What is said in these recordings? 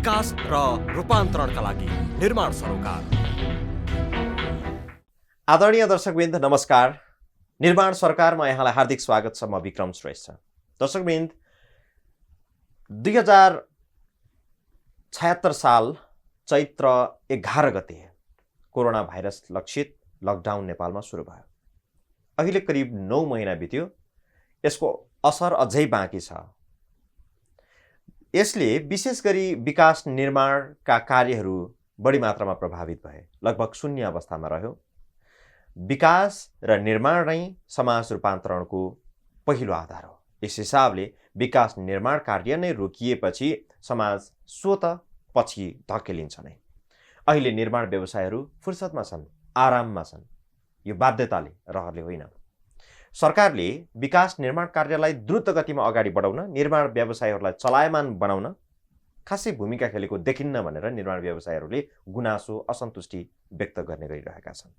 विकास र रूपान्तरणका लागि निर्माण सरोकार। आदरणीय दर्शकवृन्द नमस्कार। निर्माण सरकारमा यहाँलाई हार्दिक स्वागत छ। म विक्रम श्रेष्ठ। दर्शकवृन्द 2076 साल चैत्र 11 गते कोरोना भाइरस लक्षित लकडाउन नेपालमा सुरु भयो। अहिले करिब 9 महिना बित्यो। यसको असर अझै बाँकी छ। यसले विशेष गरी विकास निर्माणका कार्यहरू बढी मात्रामा प्रभावित भए, लगभग शून्य अवस्थामा रह्यो। विकास र निर्माण नै समाज रूपान्तरणको पहिलो आधार हो। यस हिसाबले विकास निर्माण कार्य नै रोकिएपछि समाज स्वत पछि धकेलिन्छ नै। अहिले निर्माण व्यवसायहरू फुर्सदमा छन्, आराममा छन्। यो बाध्यताले रहरले होइन। सरकारले विकास निर्माण कार्यलाई द्रुत गतिमा अगाडि बढाउन, निर्माण व्यवसायहरूलाई चलायमान बनाउन खासै भूमिका खेलेको देखिन्न भनेर निर्माण व्यवसायहरूले गुनासो, असन्तुष्टि व्यक्त गर्ने गरिरहेका छन्।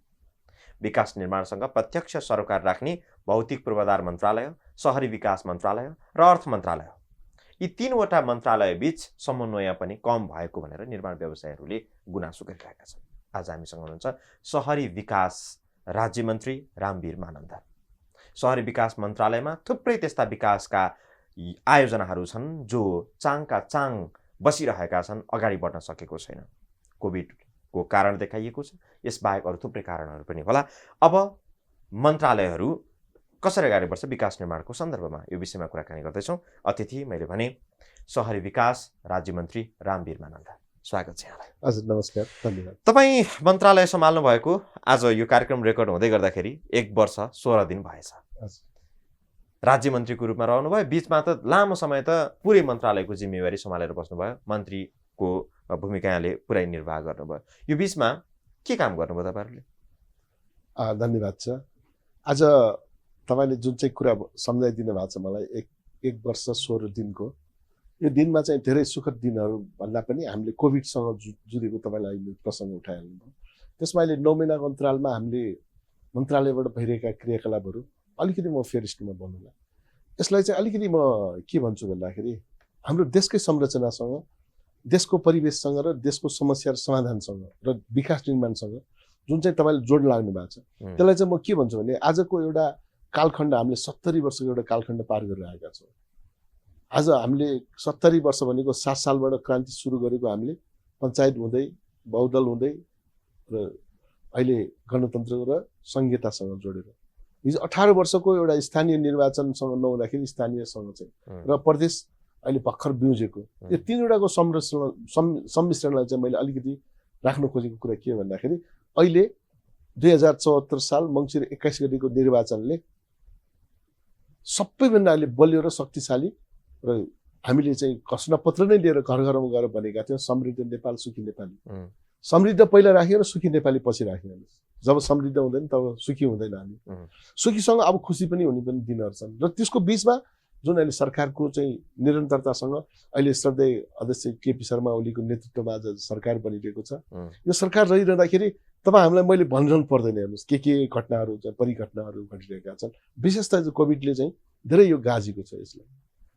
विकास निर्माणसँग प्रत्यक्ष सरोकार राख्ने भौतिक पूर्वाधार मन्त्रालय, शहरी विकास मन्त्रालय र अर्थ मन्त्रालय, यी तीनवटा मन्त्रालय बीच समन्वय पनि कम भएको भनेर निर्माण व्यवसायहरूले गुनासो गरिरहेका छन्। आज हामीसँग हुनुहुन्छ शहरी विकास राज्य मन्त्री रामवीर मानन्द। शहरी विकास मन्त्रालयमा थुप्रै त्यस्ता विकासका आयोजनाहरू छन् जो चाङका चाङ बसिरहेका छन्, अगाडि बढ्न सकेको छैन। कोभिडको कारण देखाइएको छ। यसबाहेक अरू थुप्रै कारणहरू पनि होला। अब मन्त्रालयहरू कसरी अगाडि बढ्छ विकास निर्माणको सन्दर्भमा, यो विषयमा कुराकानी गर्दैछौँ। अतिथि मैले भने शहरी विकास राज्य मन्त्री रामवीर मानन्द। स्वागत छ यहाँलाई। हजुर नमस्कार, धन्यवाद। तपाईँ मन्त्रालय सम्हाल्नु भएको आज यो कार्यक्रम रेकर्ड हुँदै गर्दाखेरि 1 वर्ष 16 दिन भएछ। राज्य मन्त्रीको रूपमा रहनुभयो। बीचमा त लामो समय त पुरै मन्त्रालयको जिम्मेवारी सम्हालेर बस्नुभयो। मन्त्रीको भूमिका यहाँले पुरै निर्वाह गर्नुभयो। यो बीचमा के काम गर्नुभयो तपाईँहरूले? धन्यवाद छ। आज तपाईँले जुन चाहिँ कुरा सम्झाइदिनु भएको छ मलाई, एक वर्ष 16 दिनको यो दिनमा चाहिँ धेरै सुखद दिनहरू भन्दा पनि हामीले कोभिडसँग जुधेको तपाईँले अहिले प्रसङ्ग उठाइहाल्नुभयो। त्यसमा अहिले 9 महिनाको अन्तरालमा हामीले मन्त्रालयबाट भइरहेका क्रियाकलापहरू अलिकति म फेरिस्टमा बोल्नुला। यसलाई चाहिँ अलिकति म के भन्छु भन्दाखेरि हाम्रो देशकै संरचनासँग, देशको परिवेशसँग र देशको समस्या र समाधानसँग र विकास निर्माणसँग जुन चाहिँ तपाईँले जोड लाग्नु भएको छ, त्यसलाई चाहिँ म के भन्छु भने आजको एउटा कालखण्ड हामीले 70 वर्षको एउटा कालखण्ड पार गरेर आएका छौँ। आज हामीले 70 वर्ष भनेको 7 सालबाट क्रान्ति सुरु गरेको हामीले पञ्चायत हुँदै, बहुदल हुँदै र अहिले गणतन्त्र र संहितासँग जोडेर हिजो 18 वर्षको एउटा स्थानीय निर्वाचनसँग नहुँदाखेरि स्थानीयसँग चाहिँ र प्रदेश अहिले भर्खर बिउजेको यो तीनवटाको सम्मिश्रणलाई चाहिँ मैले अलिकति राख्न खोजेको कुरा के भन्दाखेरि अहिले 2074 साल मङ्सिर 21 गतिको निर्वाचनले सबैभन्दा अहिले बलियो र शक्तिशाली र हामीले चाहिँ घोषणापत्र नै लिएर घर घरमा गएर भनेका थियौँ समृद्ध नेपाल, सुखी नेपाली। समृद्ध पहिला राख्यो र सुखी नेपाली पछि राख्यो। जब समृद्ध हुँदैन तब सुखी हुँदैन हामी। सुखीसँग अब खुसी पनि हुने पनि दिनहरू छन् र त्यसको बिचमा जुन अहिले सरकारको चाहिँ निरन्तरतासँग अहिले श्रद्धेय अध्यक्ष केपी शर्मा ओलीको नेतृत्वमा आज सरकार बनिरहेको छ। यो सरकार रहिरहँदाखेरि तपाईँ हामीलाई मैले भनिरहनु पर्दैन। हेर्नुहोस् के घटनाहरू चाहिँ परिघटनाहरू घटिरहेका छन्। विशेषतः चाहिँ कोभिडले चाहिँ धेरै यो गाजेको छ यसलाई।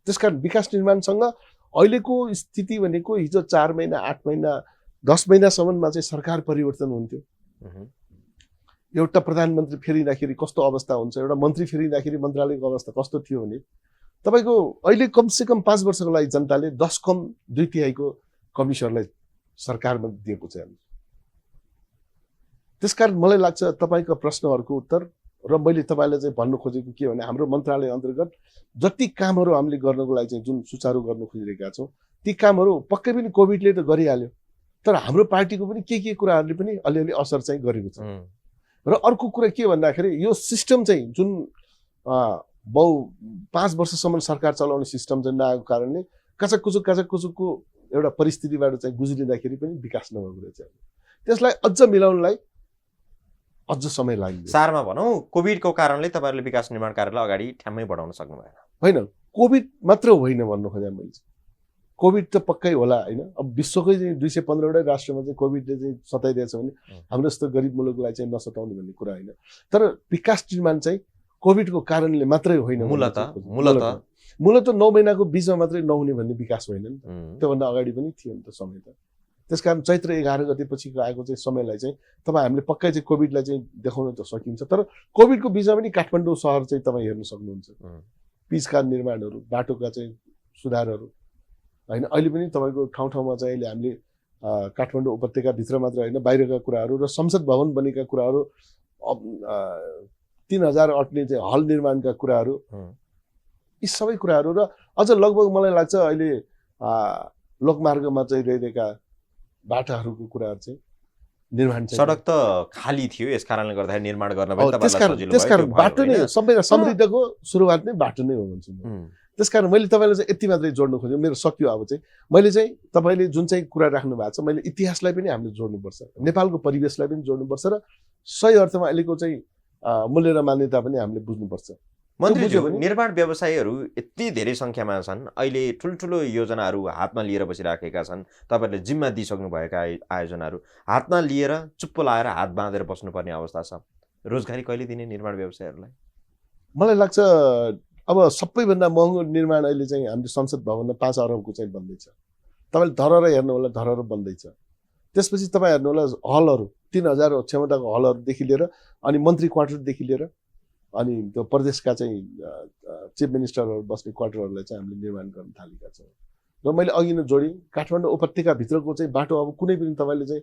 त्यसकारण विकास निर्माणसँग अहिलेको स्थिति भनेको हिजो 4 महिना 8 महिना 10 महिनासम्ममा चाहिँ सरकार परिवर्तन हुन्थ्यो। एउटा प्रधानमन्त्री फेरिँदाखेरि कस्तो अवस्था हुन्छ, एउटा मन्त्री फेरिँदाखेरि मन्त्रालयको अवस्था कस्तो थियो भने तपाईँको अहिले कमसेकम 5 वर्षको लागि जनताले 10 कम 2/3 कमिसनरलाई सरकारमा दिएको छ। त्यसकारण मलाई लाग्छ तपाईँको प्रश्नहरूको उत्तर र मैले तपाईँलाई चाहिँ भन्नु खोजेको के भने हाम्रो मन्त्रालय अन्तर्गत जति कामहरू हामीले गर्नको लागि चाहिँ जुन सुचारू गर्न खोजिरहेका छौँ ती कामहरू पक्कै पनि कोभिडले त गरिहाल्यो, तर हाम्रो पार्टीको पनि के कुराहरूले पनि अलिअलि असर चाहिँ गरेको छ। र अर्को कुरा के भन्दाखेरि यो सिस्टम चाहिँ जुन 5 वर्षसम्म सरकार चलाउने सिस्टम चाहिँ नआएको कारणले काचककुचुकको एउटा परिस्थितिबाट चाहिँ गुज्रिँदाखेरि पनि विकास नभएको रहेछ। त्यसलाई अझ मिलाउनलाई अझ समय लाग्यो। सारमा भनौँ कोभिडको कारणले तपाईँहरूले विकास निर्माण कार्यलाई अगाडि ठ्याम्मै बढाउन सक्नु भएन। होइन, कोभिड मात्र होइन भन्नु खोजेँ मैले। कोभिड त पक्कै होला होइन। अब विश्वकै चाहिँ 215वटै राष्ट्रमा चाहिँ कोभिडले चाहिँ सताइदिएछ भने हाम्रो जस्तो गरिब मुलुकलाई चाहिँ नसताउने भन्ने कुरा होइन। तर विकास निर्माण चाहिँ कोभिडको कारणले मात्रै होइन। मूलत 9 महिनाको बिचमा मात्रै नहुने भन्ने विकास होइन नि त, त्योभन्दा अगाडि पनि थियो नि त समय त। त्यसकारण चैत्र 11 गतेपछिको आएको चाहिँ समयलाई चाहिँ तपाईँ हामीले पक्कै चाहिँ कोभिडलाई चाहिँ देखाउन त सकिन्छ। तर कोभिडको बिचमा पनि काठमाडौँ सहर चाहिँ तपाईँ हेर्न सक्नुहुन्छ, पिचका निर्माणहरू, बाटोका चाहिँ सुधारहरू होइन। अहिले पनि तपाईँको ठाउँ ठाउँमा चाहिँ अहिले हामीले काठमाडौँ उपत्यकाभित्र मात्र होइन बाहिरका कुराहरू र संसद भवन बनेका कुराहरू, 3000 अट्ने चाहिँ हल निर्माणका कुराहरू, यी सबै कुराहरू र अझ लगभग मलाई लाग्छ अहिले लोकमार्गमा चाहिँ रहिरहेका बाटाहरूको कुराहरू चाहिँ निर्माण चाहिँ सडक त खाली थियो, यस कारणले गर्दाखेरि निर्माण गर्न पनि तपाईलाई सजिलो भयो। त्यसकारण बाटो नै सबैभन्दा समृद्धको सुरुवात नै बाटो नै हो भन्छु म। त्यसकारण मैले तपाईँलाई चाहिँ यति मात्रै जोड्नु खोजेँ, मेरो सक्यो। अब चाहिँ मैले चाहिँ तपाईँले जुन चाहिँ कुरा राख्नु भएको छ, मैले इतिहासलाई पनि हामीले जोड्नुपर्छ, नेपालको परिवेशलाई पनि जोड्नुपर्छ र सही अर्थमा अहिलेको चाहिँ मूल्य र मान्यता पनि हामीले बुझ्नुपर्छ। मन्त्रीज्यू, निर्माण व्यवसायीहरू यति धेरै सङ्ख्यामा छन्, अहिले ठुल्ठुलो योजनाहरू हातमा लिएर बसिराखेका छन्, तपाईँहरूले जिम्मा दिइसक्नु भएका आयोजनाहरू हातमा लिएर चुप्पो लाएर हात बाँधेर बस्नुपर्ने अवस्था छ। रोजगारी कहिले दिने निर्माण व्यवसायीहरूलाई? मलाई लाग्छ अब सबैभन्दा महँगो निर्माण अहिले चाहिँ हामीले संसद भवनमा 5 अरबको चाहिँ बन्दैछ। तपाईँले धरहरा हेर्नु होला, धरहरा बन्दैछ। त्यसपछि तपाईँ हेर्नु होला हलहरू, 3000 क्षमताको हलहरूदेखि लिएर अनि मन्त्री क्वार्टरदेखि लिएर अनि त्यो प्रदेशका चाहिँ चिफ मिनिस्टरहरू बस्ने क्वार्टरहरूलाई चाहिँ हामीले निर्माण गर्न थालेका छौँ। र मैले अघि नै जोडेँ, काठमाडौँ उपत्यकाभित्रको चाहिँ बाटो अब कुनै पनि तपाईँले चाहिँ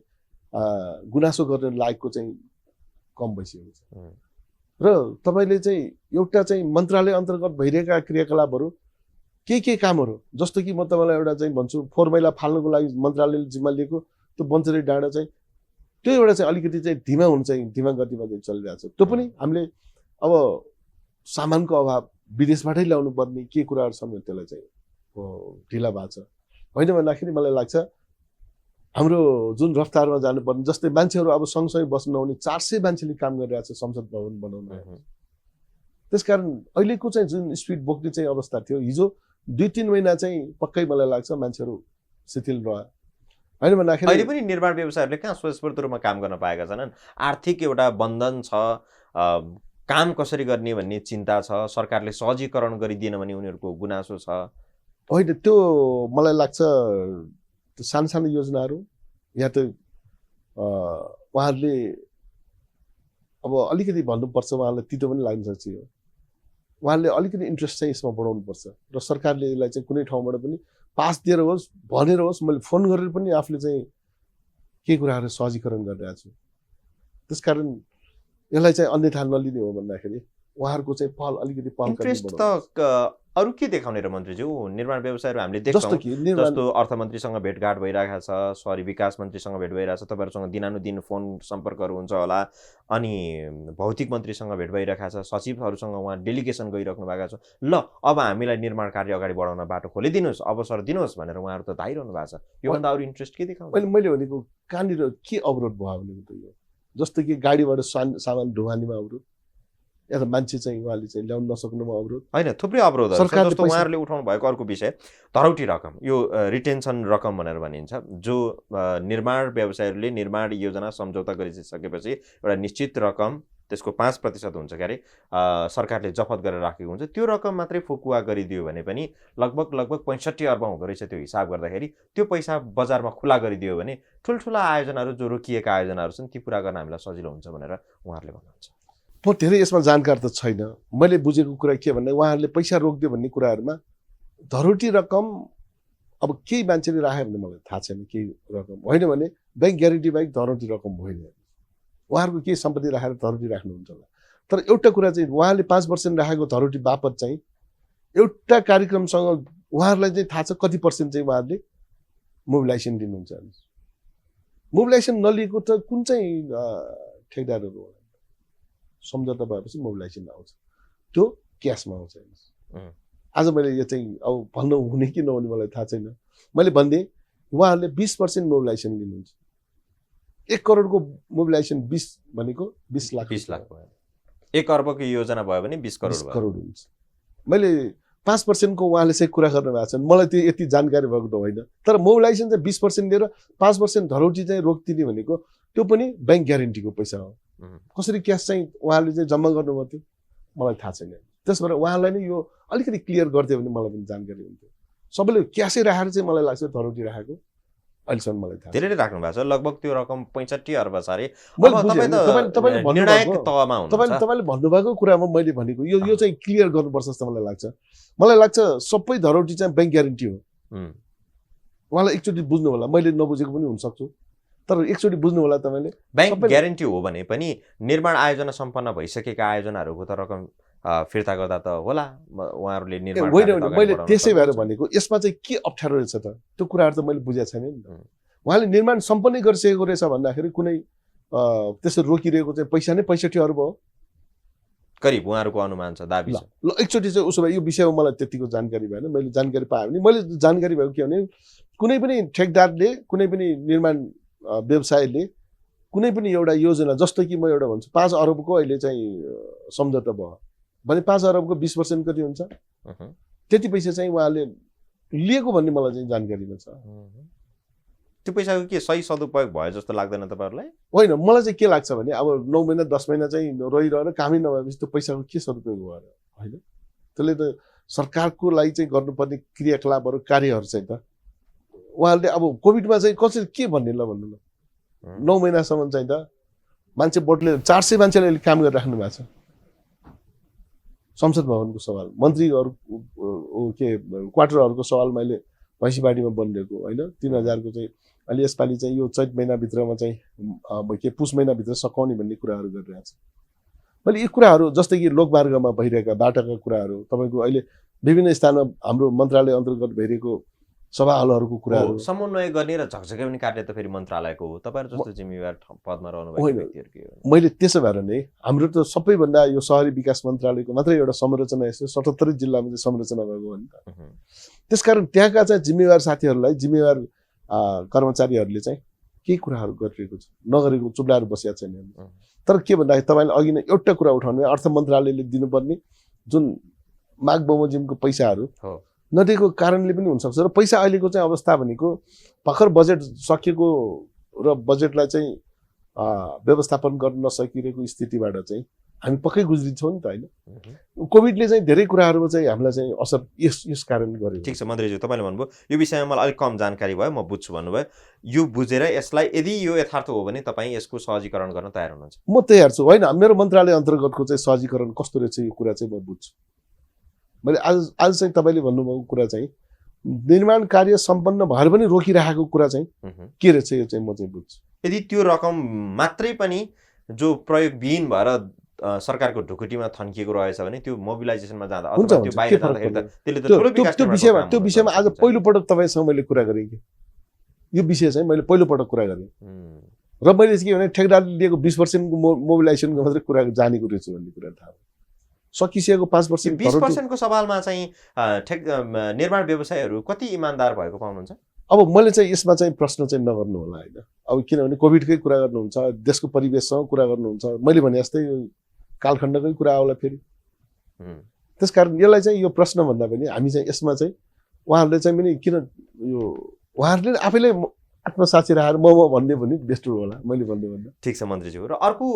गुनासो गर्ने लायकको चाहिँ कम भइसकेको छ। र तपाईँले चाहिँ एउटा चाहिँ मन्त्रालय अन्तर्गत भइरहेका क्रियाकलापहरू के कामहरू, जस्तो कि म तपाईँलाई एउटा चाहिँ भन्छु, 4 मैला फाल्नुको लागि मन्त्रालयले जिम्मा लिएको त्यो बन्चरी डाँडा चाहिँ त्यो एउटा चाहिँ अलिकति चाहिँ धीमा गतिमा चाहिँ चलिरहेको छ। त्यो पनि हामीले अब सामानको अभाव, विदेशबाटै ल्याउनु पर्ने के कुराहरू छन् त्यसलाई चाहिँ ढिला भएको छ। होइन भन्दाखेरि मलाई लाग्छ हाम्रो जुन रफ्तारमा जानुपर्ने, जस्तै मान्छेहरू अब सँगसँगै बस्न नहुने 400 मान्छेले काम गरिरहेको छ संसद भवन बनाउन। त्यसकारण अहिलेको चाहिँ जुन स्पिड बोक्ने चाहिँ अवस्था थियो, हिजो 2-3 महिना चाहिँ पक्कै मलाई लाग्छ मान्छेहरू शिथिल रह्यो। होइन भन्दाखेरि अहिले पनि निर्माण व्यवसायीहरूले कहाँ स्वस्फूर्त रूपमा काम गर्न पाएका छैनन्। आर्थिक एउटा बन्धन छ, काम कसरी गर्ने भन्ने चिन्ता छ, सरकारले सहजीकरण गरिदिएन भने उनीहरूको गुनासो छ। होइन, त्यो मलाई लाग्छ सानो योजनाहरू या त उहाँहरूले अब अलिकति भन्नुपर्छ, उहाँहरूलाई तितो पनि लाग्न सक्छ। उहाँहरूले अलिकति इन्ट्रेस्ट चाहिँ यसमा बढाउनुपर्छ र सरकारले यसलाई चाहिँ कुनै ठाउँबाट पनि पास दिएर होस्, भनेर होस्, मैले फोन गरेर पनि आफूले चाहिँ के कुराहरू सहजीकरण गरिरहेको छु। त्यसकारण यसलाई चाहिँ अन्यथा नलिने हो भन्दाखेरि उहाँहरूको चाहिँ पहल अलिकति इन्ट्रेस्ट त अरू के देखाउने र मन्त्रीज्यू? निर्माण व्यवसायीहरू हामीले देख्छौँ, जस्तो अर्थमन्त्रीसँग भेटघाट भइरहेको छ, शहरी विकास मन्त्रीसँग भेट भइरहेको छ, तपाईँहरूसँग दिनानुदिन फोन सम्पर्कहरू हुन्छ होला, अनि भौतिक मन्त्रीसँग भेट भइरहेको छ, सचिवहरूसँग उहाँ डेलिगेसन गइराख्नु भएको छ। ल अब हामीलाई निर्माण कार्य अगाडि बढाउन बाटो खोलिदिनुहोस्, अवसर दिनुहोस् भनेर उहाँहरू त धाइरहनु भएको छ। योभन्दा अरू इन्ट्रेस्ट के देखाउने? मैले भनेको कहाँनिर के अवरोध भयो भनेको त यो, जस्तो कि गाडीबाट सामान ढुवानीमा अवरोध, या त मान्छे चाहिँ उहाँले चाहिँ ल्याउन नसक्नुमा अवरोध होइन, थुप्रै अवरोधहरू छ। जस्तो उहाँहरूले उठाउनु भएको अर्को विषय धरौटी रकम, यो रिटेन्सन रकम भनेर भनिन्छ, जो निर्माण व्यवसायीहरूले निर्माण योजना सम्झौता गरिसकेपछि एउटा निश्चित रकम, त्यसको 5% हुन्छ क्यारे, सरकारले जफत गरेर राखेको हुन्छ। त्यो रकम मात्रै फुकुवा गरिदियो भने पनि लगभग 65 अर्ब हुँदो रहेछ त्यो हिसाब गर्दाखेरि। त्यो पैसा बजारमा खुला गरिदियो भने ठुल्ठुला आयोजनाहरू, जो रोकिएका आयोजनाहरू छन्, ती पुरा गर्न हामीलाई सजिलो हुन्छ भनेर उहाँहरूले भन्नुहुन्छ। म धेरै यसमा जानकार त छैन, मैले बुझेको कुरा के भन्दा उहाँहरूले पैसा रोकिदियो भन्ने कुराहरूमा धरोटी रकम अब केही मान्छेले राख्यो भने मलाई थाहा छैन, केही रकम होइन भने ब्याङ्क ग्यारेन्टी बाहेक धरोटी रकम होइन। उहाँहरूको केही सम्पत्ति राखेर धरोटी राख्नुहुन्छ होला। तर एउटा कुरा चाहिँ उहाँले 5% राखेको धरोटी बापत चाहिँ एउटा कार्यक्रमसँग उहाँहरूलाई चाहिँ थाहा छ कति % चाहिँ उहाँहरूले मोबिलाइजेसन दिनुहुन्छ। मोबिलाइजेसन नलिएको त कुन चाहिँ ठेकदारहरू होला, सम्झौता भएपछि मोबिलाइजेसन आउँछ, त्यो क्यासमा आउँछ। आज मैले यो चाहिँ अब भन्नु हुने कि नहुने मलाई थाहा छैन, मैले भनिदिएँ उहाँहरूले 20% मोबिलाइजेसन लिनुहुन्छ। 1 करोडको मोबिलाइजेसन 20 भनेको 20 लाख 20 लाख भयो। 1 अर्बको योजना भयो भने 20 करोड हुन्छ। मैले 5% को उहाँले चाहिँ कुरा गर्नु भएको छ, मलाई त्यो यति जानकारी भएको त होइन। तर मोबिलाइजेसन चाहिँ 20% लिएर 5% धरोटी चाहिँ रोकिदिने भनेको त्यो पनि ब्याङ्क ग्यारेन्टीको पैसा हो। कसरी क्यास चाहिँ उहाँले चाहिँ जम्मा गर्नुभयो त्यो मलाई थाहा छैन। त्यसबाट उहाँलाई नै यो अलिकति क्लियर गरिदियो भने मलाई पनि जानकारी हुन्थ्यो। सबैले क्यासै राखेर चाहिँ मलाई लाग्छ धरोटी राखेको अहिलेसम्म मलाई थाहा धेरैले राख्नु भएको छ, लगभग त्यो रकम 65 अर्ब छ अरे। तपाईँले निर्णायक तहमा हुनुहुन्छ। तपाईँले भन्नुभएको कुरामा मैले भनेको यो चाहिँ क्लियर गर्नुपर्छ जस्तो मलाई लाग्छ। मलाई लाग्छ सबै धरोटी चाहिँ ब्याङ्क ग्यारेन्टी हो। उहाँलाई एकचोटि बुझ्नु होला, मैले नबुझेको पनि हुनसक्छु, तर एकचोटि बुझ्नु होला तपाईँले। ब्याङ्क ग्यारेन्टी हो भने पनि निर्माण आयोजना सम्पन्न भइसकेका आयोजनाहरूको त रकम फिर्ता गर्दा त होला उहाँहरूले निर्माण। होइन, मैले त्यसै भएर भनेको यसमा चाहिँ के अप्ठ्यारो रहेछ त त्यो कुराहरू त मैले बुझेको छैन नि त। उहाँले निर्माण सम्पन्नै गरिसकेको रहेछ भन्दाखेरि कुनै त्यसरी रोकिरहेको चाहिँ पैसा नै 65 अर्ब हो करिब, उहाँहरूको अनुमान छ, दाबी छ। ल एकचोटि चाहिँ उसो भए यो विषयमा मलाई त्यतिको जानकारी भएन। मैले जानकारी पाएँ भने मैले जानकारी भएको के भने कुनै पनि ठेकदारले, कुनै पनि निर्माण व्यवसायले कुनै पनि एउटा योजना, जस्तो कि म एउटा भन्छु 5 अरबको अहिले चाहिँ सम्झौता भयो भने 5 अरबको 20% कति हुन्छ, त्यति पैसा चाहिँ उहाँले लिएको भन्ने मलाई चाहिँ जानकारीमा छ। त्यो पैसाको के सही सदुपयोग भयो जस्तो लाग्दैन तपाईँहरूलाई? होइन, मलाई चाहिँ के लाग्छ भने अब 9 महिना 10 महिना चाहिँ रहिरहेर कामै नभएपछि त्यो पैसाको के सदुपयोग भयो होइन? त्यसले त सरकारको लागि चाहिँ गर्नुपर्ने क्रियाकलापहरू, कार्यहरू चाहिँ त उहाँहरूले अब कोभिडमा चाहिँ कसरी के भन्ने ल भन्नु न। 9 महिनासम्म चाहिँ त मान्छे बोटले 400 मान्छेले अहिले काम गरिराख्नु भएको छ। संसद भवनको सवाल, मन्त्रीहरू के क्वार्टरहरूको सवाल मैले भैँसीबारीमा बनिरहेको होइन 3000 को चाहिँ अहिले यसपालि चाहिँ यो चैत महिनाभित्रमा चाहिँ के पुस महिनाभित्र सकाउने भन्ने कुराहरू गरिरहेको छ। मैले यी कुराहरू जस्तै कि लोकमार्गमा भइरहेका बाटाका कुराहरू, तपाईँको अहिले विभिन्न स्थानमा हाम्रो मन्त्रालय अन्तर्गत भइरहेको सभा हलहरूको कुराहरू समन्वय गर्ने र झकझक्याउने कार्य त फेरि मन्त्रालयको हो। तपाईँहरू जस्तो जिम्मेवार पदमा रहनुभएको व्यक्तिहरूको मैले त्यसो भएर नै हाम्रो त सबैभन्दा यो शहरी विकास मन्त्रालयको मात्रै एउटा संरचना यस्तो 77 जिल्लामा चाहिँ संरचना भएको हो नि त। त्यसकारण त्यहाँका चाहिँ जिम्मेवार साथीहरूलाई, जिम्मेवार कर्मचारीहरूले चाहिँ केही कुराहरू गरिरहेको छ, नगरेको चुप्लाएर बसेका छैन। तर के भन्दाखेरि तपाईँले अघि नै एउटा कुरा उठाउनु, अर्थ मन्त्रालयले दिनुपर्ने जुन माग बमोजिमको पैसाहरू नदिएको कारणले पनि हुनसक्छ। र पैसा अहिलेको चाहिँ अवस्था भनेको भर्खर बजेट सकिएको र बजेटलाई चाहिँ व्यवस्थापन गर्न नसकिरहेको स्थितिबाट चाहिँ हामी पक्कै गुज्रिन्छौँ नि त होइन? कोभिडले चाहिँ धेरै कुराहरूमा चाहिँ हामीलाई चाहिँ असर यस कारण गर्यो। ठिक छ मन्त्रीज्यू, तपाईँले भन्नुभयो यो विषयमा मलाई अलिक कम जानकारी भयो, म बुझ्छु भन्नुभयो। यो बुझेर यसलाई यदि यो यथार्थ हो भने तपाईँ यसको सहजीकरण गर्न तयार हुनुहुन्छ? म तयार छु। होइन, मेरो मन्त्रालय अन्तर्गतको चाहिँ सहजीकरण कस्तो रहेछ यो कुरा चाहिँ म बुझ्छु। मैले आज चाहिँ तपाईँले भन्नुभएको कुरा चाहिँ निर्माण कार्य सम्पन्न भएर पनि रोकिराखेको कुरा चाहिँ के रहेछ यो चाहिँ म चाहिँ बुझ्छु। यदि त्यो रकम मात्रै पनि जो प्रयोगविहीन भएर सरकारको ढुकुटीमा थन्किएको रहेछ भने त्यो मोबिलाइजेसनमा जाँदा अथवा त्यो बाहिर जाँदाखेरि त त्यसले त ठुलो विकास त्यो विषयमा आज पहिलोपटक तपाईँसँग मैले कुरा गरेँ कि यो विषय चाहिँ मैले पहिलोपटक कुरा गरेँ र मैले के भने ठेकदारले लिएको 20% को मोबिलाइजेसनको मात्रै कुरा जानेको रहेछु भन्ने कुरा थाहा भयो। सकिसकेको 5% 20% को सवालमा चाहिँ निर्माण व्यवसायहरू कति इमान्दार भएको पाउनुहुन्छ? अब मैले चाहिँ यसमा चाहिँ प्रश्न चाहिँ नगर्नु होला होइन। अब किनभने कोभिडकै कुरा गर्नुहुन्छ, देशको परिवेशसँग कुरा गर्नुहुन्छ, मैले भने जस्तै कालखण्डकै कुरा आउला फेरि। त्यसकारण यसलाई चाहिँ यो प्रश्न भन्दा पनि हामी चाहिँ यसमा चाहिँ उहाँहरूले चाहिँ पनि किन यो उहाँहरूले आफैले आत्मसाक्षी राखेर म भन्ने पनि बेस्ट होला मैले भन्ने भन्दा। ठिक छ मन्त्रीज्यू। र अर्को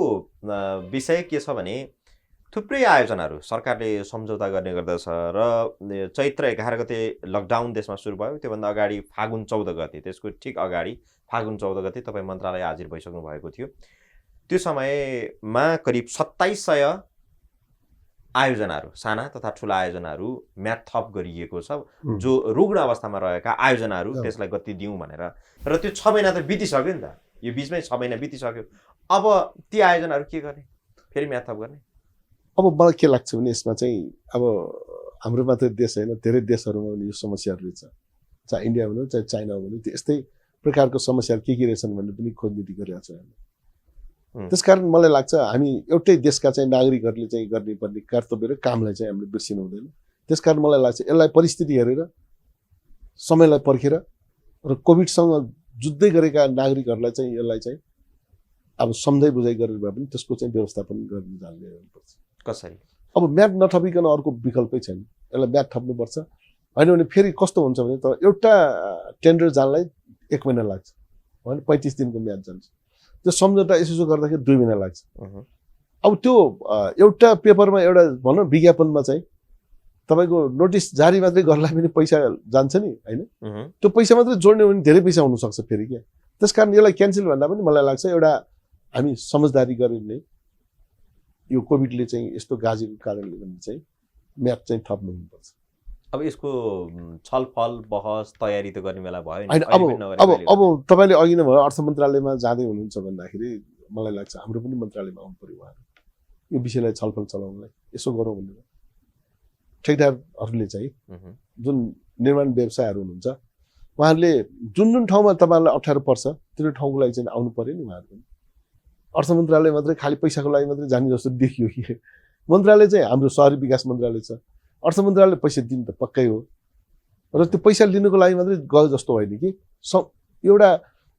विषय के छ भने थुप्रै आयोजनाहरू सरकारले सम्झौता गर्ने गर्दछ र चैत्र 11 गते लकडाउन देशमा सुरु भयो, त्योभन्दा अगाडि फागुन 14 गते, त्यसको ठिक अगाडि फागुन 14 गते तपाईँ मन्त्रालय हाजिर भइसक्नु भएको थियो। त्यो समयमा करिब 2700 आयोजनाहरू, साना तथा ठुला आयोजनाहरू म्याद थप गरिएको छ। जो रुग्ण अवस्थामा रहेका आयोजनाहरू त्यसलाई गति दिउँ भनेर, र त्यो 6 महिना त बितिसक्यो नि त, यो बिचमै 6 महिना बितिसक्यो। अब ती आयोजनाहरू के गर्ने, फेरि म्याद थप गर्ने? अब मलाई के लाग्छ भने यसमा चाहिँ अब हाम्रो मात्रै देश होइन, धेरै देशहरूमा पनि यो समस्याहरू रहेछ। चाहे इन्डिया भनौँ चाहे चाइना भनौँ, त्यस्तै प्रकारको समस्याहरू के रहेछन् भन्ने पनि खोजनिति गरिरहेको छ। त्यसकारण मलाई लाग्छ हामी एउटै देशका चाहिँ नागरिकहरूले चाहिँ गर्नुपर्ने कर्तव्य र कामलाई चाहिँ हामीले बिर्सिनु हुँदैन। त्यसकारण मलाई लाग्छ यसलाई परिस्थिति हेरेर, समयलाई पर्खेर र कोभिडसँग जुझ्दै गरेका नागरिकहरूलाई चाहिँ यसलाई चाहिँ अब सम्झाइ बुझाइ गरेर भए पनि त्यसको चाहिँ व्यवस्थापन गर्न जान्नुपर्छ। कसरी? अब म्याद नथपिकन अर्को विकल्पै छैन, यसलाई म्याद थप्नुपर्छ। होइन भने फेरि कस्तो हुन्छ भने त एउटा टेन्डर जानलाई 1 महिना लाग्छ भने 35 दिनको म्याद जान्छ। त्यो सम्झौता यसो गर्दाखेरि 2 महिना लाग्छ। अब त्यो एउटा पेपरमा एउटा भनौँ विज्ञापनमा चाहिँ तपाईँको नोटिस जारी मात्रै गर्नलाई पनि पैसा जान्छ नि होइन त्यो पैसा मात्रै जोड्ने हो भने धेरै पैसा हुनसक्छ फेरि क्या त्यस कारण यसलाई क्यान्सल भन्दा पनि मलाई लाग्छ एउटा हामी समझदारी गरेर नै यो कोभिडले चाहिँ यस्तो गाजेको कारणले पनि चाहिँ म्याप चाहिँ थप्नु हुनुपर्छ अब यसको छलफल बहस तयारी त गर्ने बेला भयो होइन अब तपाईँले अघि नै भयो अर्थ मन्त्रालयमा जाँदै हुनुहुन्छ भन्दाखेरि मलाई लाग्छ हाम्रो पनि मन्त्रालयमा आउनु पर्यो उहाँहरू यो विषयलाई छलफल चलाउनलाई यसो गरौँ भनेर ठेकेदारहरूले चाहिँ जुन निर्माण व्यवसायहरू हुनुहुन्छ उहाँहरूले जुन जुन ठाउँमा तपाईँहरूलाई अप्ठ्यारो पर्छ त्यो ठाउँको लागि चाहिँ आउनु पर्यो नि उहाँहरू पनि अर्थ मन्त्रालय मात्रै खालि पैसाको लागि मात्रै जाने जस्तो देखियो कि मन्त्रालय चाहिँ हाम्रो शहरी विकास मन्त्रालय छ अर्थ मन्त्रालयले पैसा दिनु त पक्कै हो र त्यो पैसा लिनुको लागि मात्रै गयो जस्तो होइन कि एउटा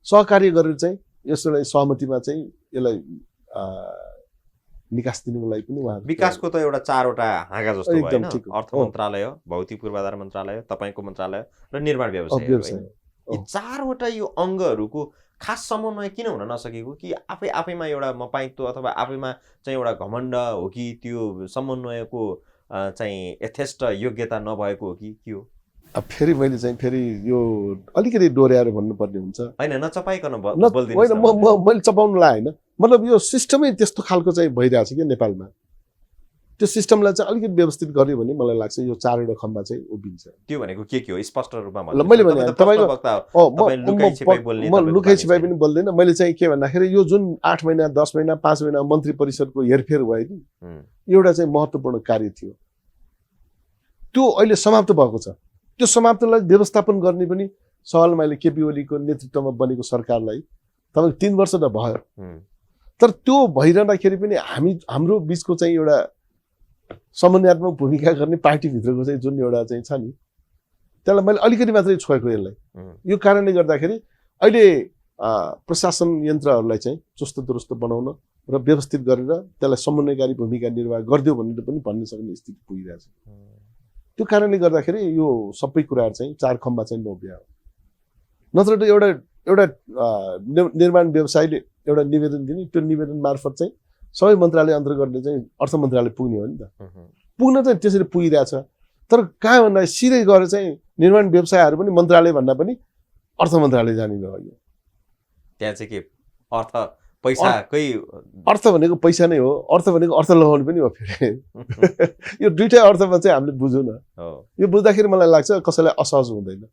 सहकार्य गरेर चाहिँ यसलाई सहमतिमा चाहिँ यसलाई निकास दिनुको लागि पनि उहाँ विकासको त एउटा 4वटा हाँगा जस्तो भयो हैन अर्थ मन्त्रालय भौतिक पूर्वाधार मन्त्रालय तपाईको मन्त्रालय र निर्माण व्यवसाय यी 4वटा यो अङ्गहरूको खास समन्वय किन हुन नसकेको कि आफैमा एउटा मपाइत्व अथवा आफैमा चाहिँ एउटा घमण्ड हो कि त्यो समन्वयको चाहिँ यथेष्ट योग्यता नभएको हो कि के हो अब फेरि मैले चाहिँ फेरि यो अलिकति डोर्याएर भन्नुपर्ने हुन्छ हैन नचपाइकन बोल्दिनु हैन मैले चपाउनुलाई हैन मतलब यो सिस्टमै त्यस्तो खालको चाहिँ भइरहेछ के नेपालमा त्यो सिस्टमलाई चाहिँ अलिकति व्यवस्थित गर्यो भने मलाई लाग्छ यो 4वटा खम्बा चाहिँ उभिन्छ त्यो भनेको के हो स्पष्ट रूपमा भन्नु मैले भने म लुकाइ छिपाइ पनि बोल्दैन मैले चाहिँ के भन्दाखेरि यो जुन 8 महिना 10 महिना 5 महिना मन्त्री परिषदको हेरफेर भयो नि एउटा चाहिँ महत्त्वपूर्ण कार्य थियो त्यो अहिले समाप्त भएको छ त्यो समाप्तलाई व्यवस्थापन गर्ने पनि सवाल मैले केपी ओलीको नेतृत्वमा बनेको सरकारलाई तपाईको 3 वर्ष त भयो तर त्यो भइरहँदाखेरि पनि हाम्रो बीचको चाहिँ एउटा समन्वयात्मक भूमिका गर्ने पार्टीभित्रको चाहिँ जुन एउटा चाहिँ छ नि त्यसलाई मैले अलिकति मात्रै छोएको यसलाई यो कारणले गर्दाखेरि अहिले प्रशासन यन्त्रहरूलाई चाहिँ चुस्त दुरुस्त बनाउन र व्यवस्थित गरेर त्यसलाई समन्वयकारी भूमिका निर्वाह गरिदियो भनेर पनि भन्न सक्ने स्थिति पुगिरहेछ त्यो कारणले गर्दाखेरि यो सबै कुराहरू चाहिँ 4 खम्बा चाहिँ नोभ्या हो नत्र त एउटा निर्माण व्यवसायले एउटा निवेदन दिने त्यो निवेदन मार्फत चाहिँ सबै मन्त्रालय अन्तर्गतले चाहिँ अर्थ मन्त्रालय पुग्ने हो नि त पुग्न चाहिँ त्यसरी पुगिरहेछ तर कहाँ भन्दा सिधै गएर चाहिँ निर्माण व्यवसायहरू पनि मन्त्रालय भन्दा पनि अर्थ मन्त्रालय जाने भयो त्यहाँ चाहिँ के अर्थ पैसाकै अर्थ भनेको पैसा नै हो अर्थ भनेको अर्थ लगाउनु पनि हो फेरि यो दुईटै अर्थमा चाहिँ हामीले बुझौँ न यो बुझ्दाखेरि मलाई लाग्छ कसैलाई असहज हुँदैन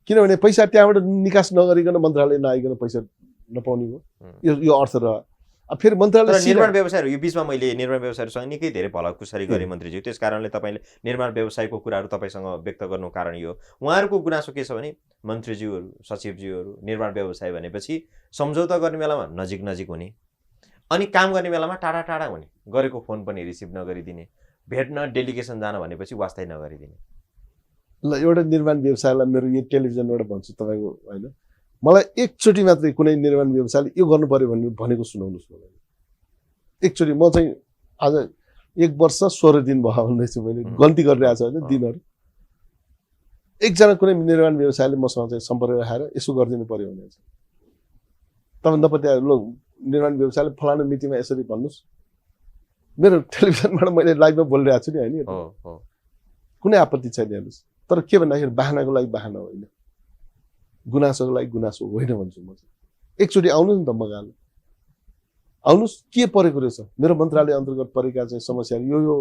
किनभने पैसा त्यहाँबाट निकास नगरिकन मन्त्रालय नआइकन पैसा नपाउने हो यो अर्थ र फेरि मन्त्रालय निर्माण व्यवसायहरू यो बीचमा मैले निर्माण व्यवसायहरूसँग निकै धेरै भलाकुसारी गरेँ मन्त्रीज्यू त्यस कारणले तपाईँले निर्माण व्यवसायको कुराहरू तपाईँसँग व्यक्त गर्नु कारण यो उहाँहरूको गुनासो के छ भने मन्त्रीज्यूहरू सचिवज्यूहरू निर्माण व्यवसाय भनेपछि सम्झौता गर्ने बेलामा नजिक हुने अनि काम गर्ने बेलामा टाढा टाढा हुने गरेको फोन पनि रिसिभ नगरिदिने भेट्न डेलिगेसन जान भनेपछि वास्तै नगरिदिने ल एउटा निर्माण व्यवसायलाई मेरो यो टेलिभिजनबाट भन्छु तपाईँको होइन मलाई एकचोटि मात्रै कुनै निर्माण व्यवसायले यो गर्नु पर्यो भनेको सुनाउनुहोस् मलाई एकचोटि म चाहिँ आज 1 वर्ष 16 दिन भयो भन्दैछु मैले गल्ती गरिरहेको छ होइन दिनहरू एकजना कुनै निर्माण व्यवसायले मसँग चाहिँ सम्पर्क राखेर यसो गरिदिनु पर्यो भने चाहिँ तपाईँ नपत्या लो निर्माण व्यवसायले फलानु मिटिङमा यसरी भन्नुहोस् मेरो टेलिभिजनबाट मैले लाइभमा बोलिरहेको छु नि होइन कुनै आपत्ति छैन हेर्नुहोस् तर के भन्दाखेरि बाहनाको लागि बाहना होइन गुनासोको लागि गुनासो होइन भन्छु म चाहिँ एकचोटि आउनुहोस् नि त मगाल आउनुहोस् के परेको रहेछ मेरो मन्त्रालय अन्तर्गत परेका चाहिँ समस्याहरू यो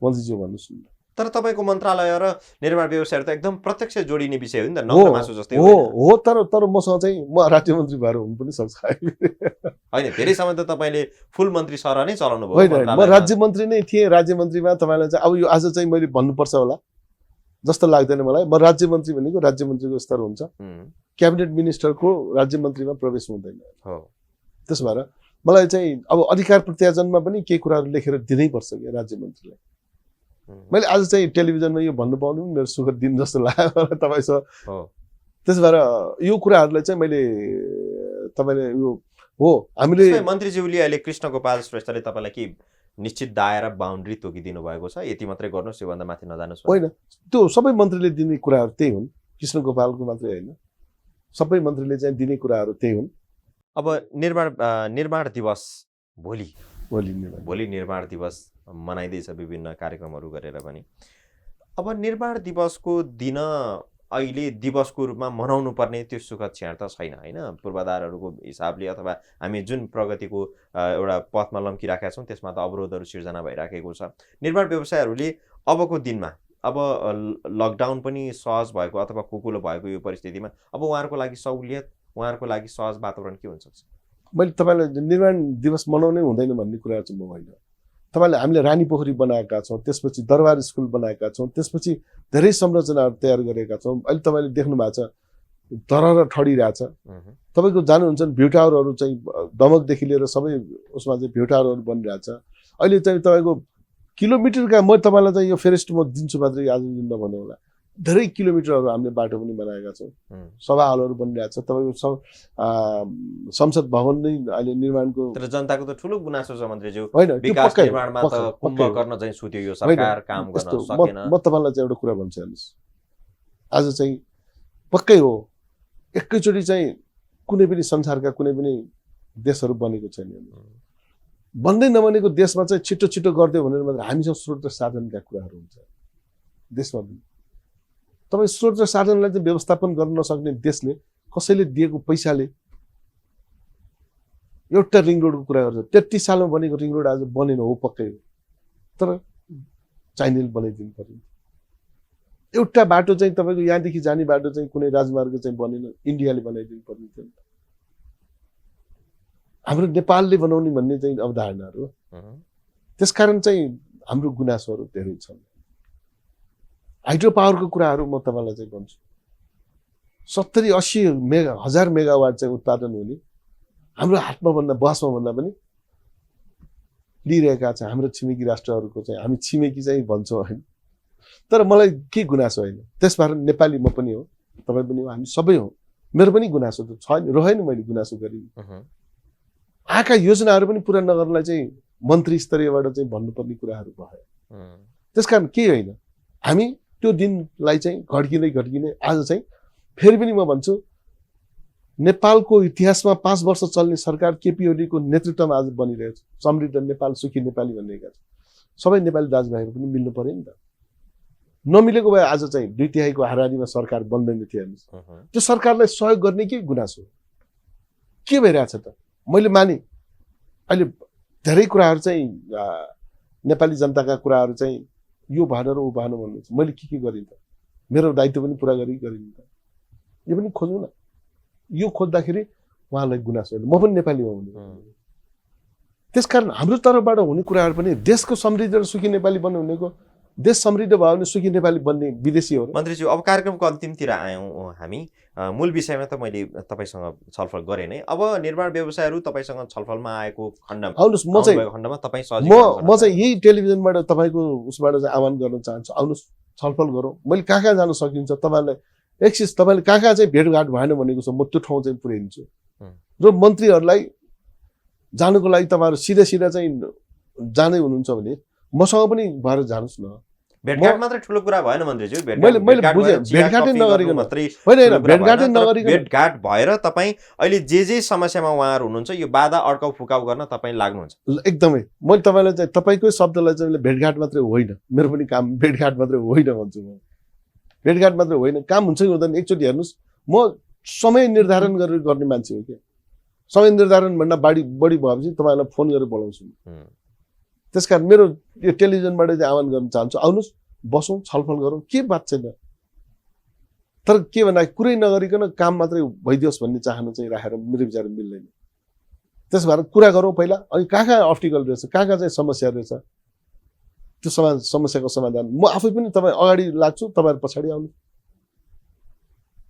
मन्त्रीज्यू भन्नुहोस् न तर तपाईँको मन्त्रालय र निर्माण व्यवसायहरू त एकदम प्रत्यक्ष जोडिने विषय हो नि त नमासु जस्तै हो तर मसँग चाहिँ म राज्य मन्त्री भएर हुनु पनि सक्छ होइन धेरै समय त तपाईँले फुल मन्त्री सरह नै चलाउनु भयो होइन म राज्य मन्त्री नै थिएँ राज्य मन्त्रीमा तपाईँलाई चाहिँ अब यो आज चाहिँ मैले भन्नुपर्छ होला जस्तो लाग्दैन मलाई म राज्य मन्त्री भनेको राज्य मन्त्रीको स्तर हुन्छ क्याबिनेट मिनिस्टरको राज्य मन्त्रीमा प्रवेश हुँदैन त्यस भएर मलाई चाहिँ अब अधिकार प्रत्यार्जनमा पनि केही कुराहरू लेखेर दिनै पर्छ क्या राज्य मन्त्रीलाई मैले आज चाहिँ टेलिभिजनमा यो भन्नु पाउनु मेरो सुखद दिन जस्तो लाग्यो तपाईँसँग त्यस भएर यो कुराहरूलाई चाहिँ मैले तपाईँले यो हो हामीले मन्त्रीज्यूले अहिले कृष्णगोपाल श्रेष्ठले तपाईँलाई के निश्चित दायरा बाउन्ड्री तोकिदिनु भएको छ यति मात्रै गर्नुहोस् योभन्दा माथि नजानुहोस् होइन त्यो सबै मन्त्रीले दिने कुराहरू त्यही हुन् कृष्णगोपालको मात्रै होइन सबै मन्त्रीले चाहिँ दिने कुराहरू त्यही हुन् अब निर्माण दिवस भोलि भोलि निर्माण दिवस मनाइँदैछ विभिन्न कार्यक्रमहरू गरेर पनि। अब निर्माण दिवसको दिन अहिले दिवसको रूपमा मनाउनु पर्ने त्यो सुखद क्षण त छैन होइन, पूर्वाधारहरूको हिसाबले अथवा हामी जुन प्रगतिको एउटा पथमा लम्किराखेका छौँ त्यसमा त अवरोधहरू सिर्जना भइराखेको छ। निर्माण व्यवसायहरूले अबको दिनमा अब लकडाउन पनि सहज भएको अथवा कुकुलो भएको यो परिस्थितिमा अब उहाँहरूको लागि सहुलियत, उहाँहरूको लागि सहज वातावरण के हुन सक्छ? मैले तपाईँलाई निर्माण दिवस मनाउनै हुँदैन भन्ने कुरा चाहिँ म होइन। तपाईँले हामीले रानी पोखरी बनाएका छौँ, त्यसपछि दरबार स्कुल बनाएका छौँ, त्यसपछि धेरै संरचनाहरू तयार गरेका छौँ। अहिले तपाईँले देख्नु भएको छ तरह ठडिरहेछ। तपाईँको जानुहुन्छ भ्यू टावरहरू चाहिँ दमकदेखि लिएर सबै उसमा चाहिँ भ्यू टावरहरू बनिरहेछ। अहिले चाहिँ तपाईँको किलोमिटरका, म तपाईँलाई चाहिँ यो फेरेस्ट म दिन्छु मात्रै आज नभनौँ होला, धेरै किलोमिटरहरू हामीले बाटो पनि बनाएका छौँ, सभा हलहरू बनिरहेको छ। तपाईँको संसद भवन नै अहिले निर्माणको। तर जनताको त ठुलो गुनासो छ मन्त्रीज्यू, होइन विकास निर्माणमा त कुम्भकर्ण चाहिँ सुत्यो यो सरकार, काम गर्न सकेन। म तपाईँलाई चाहिँ एउटा कुरा भन्छु हेर्नुहोस्, आज चाहिँ पक्कै हो एकैचोटि चाहिँ कुनै पनि संसारका कुनै पनि देशहरू बनेको छैन। बन्दै नबनेको देशमा चाहिँ छिटो छिटो गरिदियो भनेर मात्र हामीसँग स्रोत र साधनका कुराहरू हुन्छ देशमा पनि। तपाईँ स्रोत र साधनलाई चाहिँ व्यवस्थापन गर्न नसक्ने देशले कसैले दिएको पैसाले एउटा रिङ रोडको कुरा गर्छ। 33 सालमा बनेको रिङ रोड आज बनेन हो, पक्कै हो, तर चाइनाले बनाइदिनु पर्यो। एउटा बाटो चाहिँ तपाईँको यहाँदेखि जाने बाटो चाहिँ कुनै राजमार्ग चाहिँ बनेन, इन्डियाले बनाइदिनु पर्ने थियो। हाम्रो नेपालले बनाउने भन्ने चाहिँ अवधारणाहरू। त्यसकारण चाहिँ हाम्रो गुनासोहरू धेरै छन्। हाइड्रो पावरको कुराहरू म तपाईँलाई चाहिँ भन्छु, 70-80 हजार मेगावाट चाहिँ उत्पादन हुने हाम्रो हातमा भन्दा बसमा भन्दा पनि लिइरहेका छ हाम्रो छिमेकी राष्ट्रहरूको चाहिँ। हामी छिमेकी चाहिँ भन्छौँ होइन, तर मलाई के गुनासो होइन। त्यसबाट नेपाली म पनि हो, तपाईँ पनि हो, हामी सबै हो। मेरो पनि गुनासो त छैन, रहेन, मैले गुनासो गरिनँ। आएका योजनाहरू पनि पुरा नगर्नलाई चाहिँ मन्त्री स्तरीयबाट चाहिँ भन्नुपर्ने कुराहरू भयो। त्यसकारण केही होइन, हामी त्यो दिनलाई चाहिँ घड्किँदै आज चाहिँ फेरि पनि म भन्छु नेपालको इतिहासमा 5 वर्ष चल्ने सरकार केपी ओलीको नेतृत्वमा आज बनिरहेछ। समृद्ध नेपाल, सुखी नेपाली भन्नेका सबै नेपाली दाजुभाइहरू पनि मिल्नु पर्यो नि त। नमिलेको भए आज चाहिँ 2/3 हाराहारीमा सरकार बन्दैन थियो। हेर्नुहोस्, त्यो सरकारलाई सहयोग गर्ने के गुनासो के भइरहेछ त? मैले माने अहिले धेरै कुराहरू चाहिँ नेपाली जनताका कुराहरू चाहिँ यो भएन र ऊ भएन भन्नुहुन्छ। मैले के गरिन् त? मेरो दायित्व पनि पुरा गरिन् त। यो पनि खोज्नु न। यो खोज्दाखेरि उहाँलाई गुनासो होइन, म पनि नेपाली हो भने। त्यसकारण हाम्रो तर्फबाट हुने कुराहरू पनि देशको समृद्ध र सुखी नेपाली बन्नु भनेको देश समृद्ध भयो भने सुखी नेपाली बन्ने विदेशी हो। मन्त्रीज्यू, अब कार्यक्रमको अन्तिमतिर आयौँ हामी। मूल विषयमा त मैले तपाईँसँग छलफल गरेँ नै। अब निर्माण व्यवसायहरू तपाईँसँग छलफलमा आएको खण्डमा आउनुहोस्, म चाहिँ यही टेलिभिजनबाट तपाईँको उसबाट चाहिँ आह्वान गर्न चाहन्छु, आउनुहोस् छलफल गरौँ। मैले कहाँ जान सकिन्छ तपाईँलाई एक्सिस, तपाईँले कहाँ चाहिँ भेटघाट भएन भनेको छ, म त्यो ठाउँ चाहिँ पुर्याइदिन्छु। र मन्त्रीहरूलाई जानुको लागि तपाईँहरू सिधा चाहिँ जाँदै हुनुहुन्छ भने मसँग पनि भएर जानुहोस् न। भेटघाट मात्रै ठुलो कुरा भएन मन्त्रीज्यू। मैले बुझेँ, भेटघाटै नगरिकन भेटघाट भएर तपाईँ अहिले जे समस्यामा उहाँहरू हुनुहुन्छ यो बाधा अड्काउ फुकाउ गर्न तपाईँ लाग्नुहुन्छ। एकदमै मैले तपाईँलाई चाहिँ तपाईँकै शब्दलाई चाहिँ भेटघाट मात्रै होइन, मेरो पनि काम भेटघाट मात्रै होइन भन्छु म। भेटघाट मात्रै होइन, काम हुन्छ कि हुँदैन एकचोटि हेर्नुहोस्। म समय निर्धारण गरेर गर्ने मान्छे हो क्या। समय निर्धारण भन्दा बढी भएपछि तपाईँलाई फोन गरेर बोलाउँछु। त्यसकारण मेरो यो टेलिभिजनबाट चाहिँ आह्वान गर्न चाहन्छु, आउनुहोस् बसौँ छलफल गरौँ, के बात छैन। तर के भन्दा कुरै नगरिकन काम मात्रै भइदियोस् भन्ने चाहना चाहिँ राखेर मेरो विचार मिल्दैन। त्यस भएर कुरा गरौँ पहिला, अनि कहाँ अब्स्टिकल रहेछ, कहाँ चाहिँ समस्या रहेछ, त्यो समस्याको समाधान म आफै पनि तपाईँ अगाडि लाग्छु, तपाईँहरू पछाडि आउनु।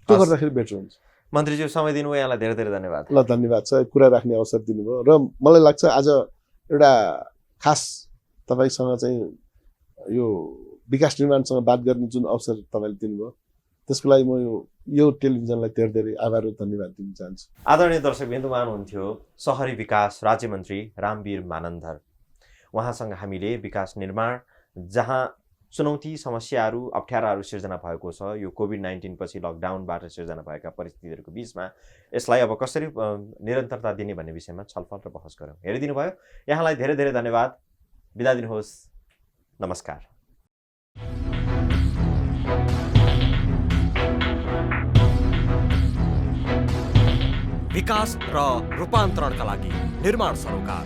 त्यो गर्दाखेरि बेटर हुन्छ। मन्त्रीज्यू, समय दिनुभयो, यहाँलाई धेरै धेरै धन्यवाद। ल धन्यवाद छ, कुरा राख्ने अवसर दिनुभयो। र मलाई लाग्छ आज एउटा खास तपाईँसँग चाहिँ यो विकास निर्माणसँग बात गर्ने जुन अवसर तपाईँले दिनुभयो त्यसको लागि म यो टेलिभिजनलाई धेरै धेरै आभार र धन्यवाद दिन चाहन्छु। आदरणीय दर्शकबिन्दु, उहाँ हुनुहुन्थ्यो सहरी विकास राज्यमन्त्री रामवीर मानन्धर। उहाँसँग हामीले विकास निर्माण जहाँ चुनौती समस्याहरू अप्ठ्याराहरू सिर्जना भएको छ यो कोभिड-19 पछि लकडाउनबाट सिर्जना भएका परिस्थितिहरूको बिचमा यसलाई अब कसरी निरन्तरता दिने भन्ने विषयमा छलफल र बहस गऱ्यौँ। हेरिदिनु भयो, यहाँलाई धेरै धेरै धन्यवाद। बिदा दिनुहोस्, नमस्कार। विकास र रूपान्तरणका लागि निर्माण सरोकार।